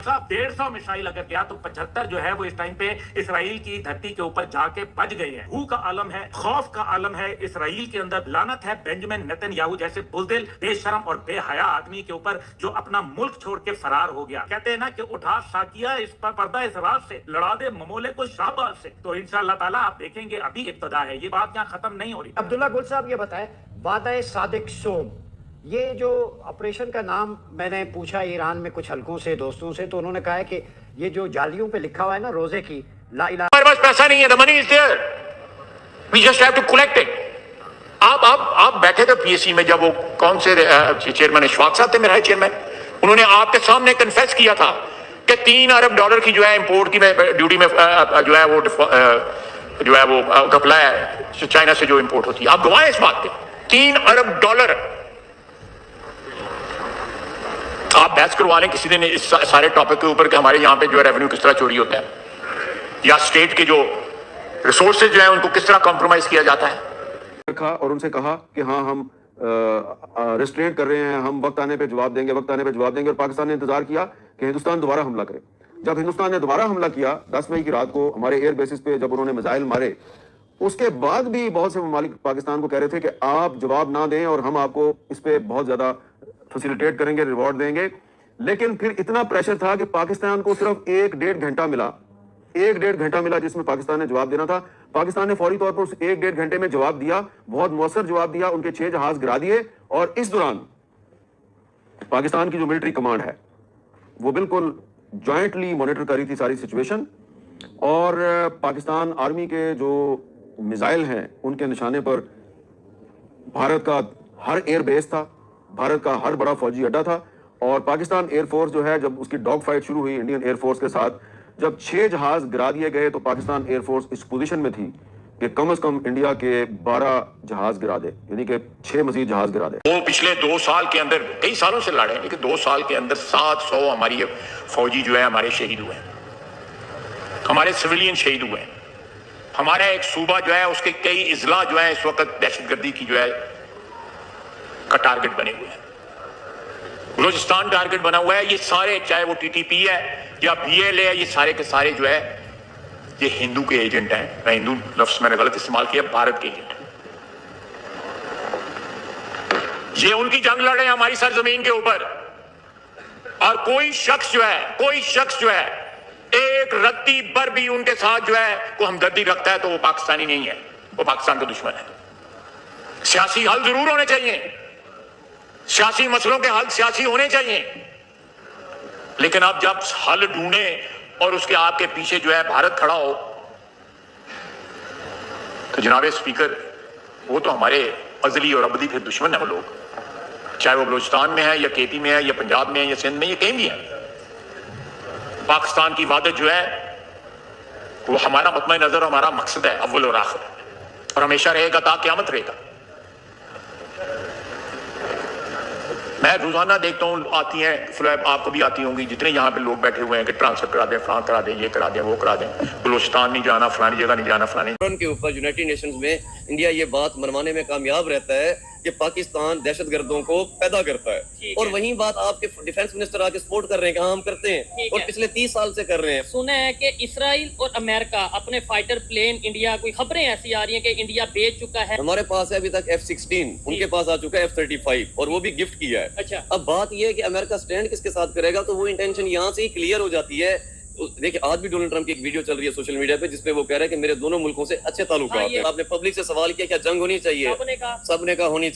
साहब 150 मिसाइल अगर गया तो 75 जो है वो इस टाइम पे इसराइल की धरती के ऊपर जाके बज गए हैं। भूख का आलम है, खौफ का आलम है इसराइल के अंदर। लानत है बेंजामिन नेतन्याहू जैसे बुज़दिल, बेशरम और बेहया आदमी के ऊपर जो अपना मुल्क छोड़ के फरार हो गया। कहते हैं ना कि उठा साकिया इस पर पर्दा इस रात से, लड़ा दे ममोले को शाबाश से। तो इंशाअल्लाह ताला आप देखेंगे अभी इब्तदा है, ये बात यहाँ खत्म नहीं हो रही। अब्दुल्ला गुल साहब ये बताएं, वादा सादिक सोम, ये जो ऑपरेशन का नाम मैंने पूछा ईरान में कुछ हलकों से, दोस्तों से, तो उन्होंने कहा है कि ये जो जालियों पे लिखा हुआ है ना रोजे की ला इलाहा, हमारे पास पैसा नहीं है, the money is there, we just have to collect it। आप बैठे थे पीएससी में जब वो कौन से चेयरमैन इशफाक साहब थे मेरे चेयरमैन, उन्होंने आपके सामने कन्फेस किया था कि $3 अरब की जो है इंपोर्ट की ड्यूटी में जो है वो घपला है चाइना से जो इंपोर्ट होती है। आप गवाह इस बात पे, $3 अरब। आप बहस करवा लें किसी दिन इस सारे टॉपिक के ऊपर कि हमारे यहाँ पे जो है रेवेन्यू किस तरह चोरी होता है, या स्टेट के जो रिसोर्सेज जो है उनको किस तरह कॉम्प्रोमाइज किया जाता है। रखा और उनसे कहा कि हाँ हम रेस्ट्रेंट कर रहे हैं, हम वक्त आने पे जवाब देंगे, वक्त आने पे जवाब देंगे। और पाकिस्तान ने इंतजार किया कि हिंदुस्तान दोबारा हमला करे। जब हिंदुस्तान ने दोबारा हमला किया 10 मई की रात को हमारे एयर बेसिस पे, जब उन्होंने मिसाइल मारे, उसके बाद भी बहुत से ममालिक पाकिस्तान को कह रहे थे कि आप जवाब ना दें और हम आपको इस पे बहुत ज्यादा फैसिलिटेट करेंगे, रिवॉर्ड देंगे। लेकिन फिर इतना प्रेशर था कि पाकिस्तान को सिर्फ 1-1.5 घंटा मिला, 1-1.5 घंटा मिला जिसमें पाकिस्तान ने जवाब देना था। पाकिस्तान ने फौरी तौर पर उस 1-1.5 घंटे में जवाब दिया, बहुत मौसर जवाब दिया। उनके 6 जहाज गिरा दिए और इस दौरान पाकिस्तान की जो मिलिट्री कमांड है वो बिल्कुल जॉइंटली मॉनिटर कर रही थी सारी सिचुएशन। और पाकिस्तान आर्मी के जो मिसाइल हैं उनके निशाने पर भारत का हर एयर बेस था, भारत का हर बड़ा फौजी अड्डा था। और पाकिस्तान एयरफोर्स जो है, जब उसकी डॉग फाइट शुरू हुई इंडियन एयरफोर्स के साथ, जब 6 जहाज गिरा दिए गए तो पाकिस्तान एयरफोर्स इस पोजीशन में थी कि कम से कम इंडिया के 12 जहाज गिरा दे, यानी कि 6 मजीद जहाज गिरा दे। वो पिछले 2 साल के अंदर, कई सालों से लड़े, लेकिन 2 साल के अंदर 700 हमारी फौजी जो है हमारे शहीद हुए, हमारे सिविलियन शहीद हुए। हमारा एक सूबा जो है उसके कई इजला जो है इस वक्त दहशतगर्दी की जो है का टारगेट बने हुए हैं। बलूचिस्तान टारगेट बना हुआ है। ये सारे, चाहे वो टीटीपी है या बीएलए है, ये सारे के सारे जो है ये हिंदू के एजेंट हैं। मैं हिंदू लफ्ज मैंने गलत इस्तेमाल किया, भारत के एजेंट हैं। ये उनकी जंग लड़ रहे हैं हमारी सरजमीन के ऊपर। और कोई शख्स जो है एक रत्ती पर भी उनके साथ जो है को हमदर्दी रखता है तो वो पाकिस्तानी नहीं है, वो पाकिस्तान का दुश्मन है। सियासी हल जरूर होने चाहिए, सियासी मसलों के हल सियासी होने चाहिए, लेकिन अब जब हल ढूंढे और उसके आपके पीछे जो है भारत खड़ा हो, तो जनाबे स्पीकर वो तो हमारे अजली और अबदी फिर दुश्मन है वो लोग, चाहे वो बलूचिस्तान में है या केपी में है या पंजाब में है या सिंध में, ये कहीं भी है। पाकिस्तान की वादत जो है वो हमारा मतम नजर, हमारा मकसद है अव्वल और आखिर, और हमेशा रहेगा ता क़यामत रहेगा। मैं रोजाना देखता हूँ, आती हैं, आपको भी आती होंगी, जितने यहाँ पे लोग बैठे हुए हैं कि ट्रांसफर करा दें, फ्रांस करा दें, ये करा दें, वो करा दें, बलूचिस्तान नहीं जाना, फलानी जगह नहीं जाना, फलानी के ऊपर यूनाइटेड नेशंस में इंडिया ये बात मनवाने में कामयाब रहता है कि पाकिस्तान दहशतगर्दों को पैदा करता है। और वही बात आपके डिफेंस मिनिस्टर आके सपोर्ट कर रहे हैं कि हाँ हम करते हैं, और पिछले 30 साल से कर रहे हैं। सुना है कि इसराइल और अमेरिका अपने फाइटर प्लेन इंडिया, कोई खबरें ऐसी आ रही हैं कि इंडिया बेच चुका है। हमारे पास है अभी तक F-16, उनके पास आ चुका है F-35, और वो भी गिफ्ट किया है। अच्छा, अब बात ये है कि अमेरिका स्टैंड किसके साथ करेगा, तो वो इंटेंशन यहाँ से ही क्लियर हो जाती है। देखिए आज भी डोनाल्ड ट्रंप की एक वीडियो चल रही है सोशल मीडिया पे जिसपे वो कह रहा है कि मेरे दोनों मुल्कों से अच्छे ताल्लुकात हैं। आपने पब्लिक से सवाल किया क्या जंग होनी चाहिए, सबने कहा होनी चाहिए।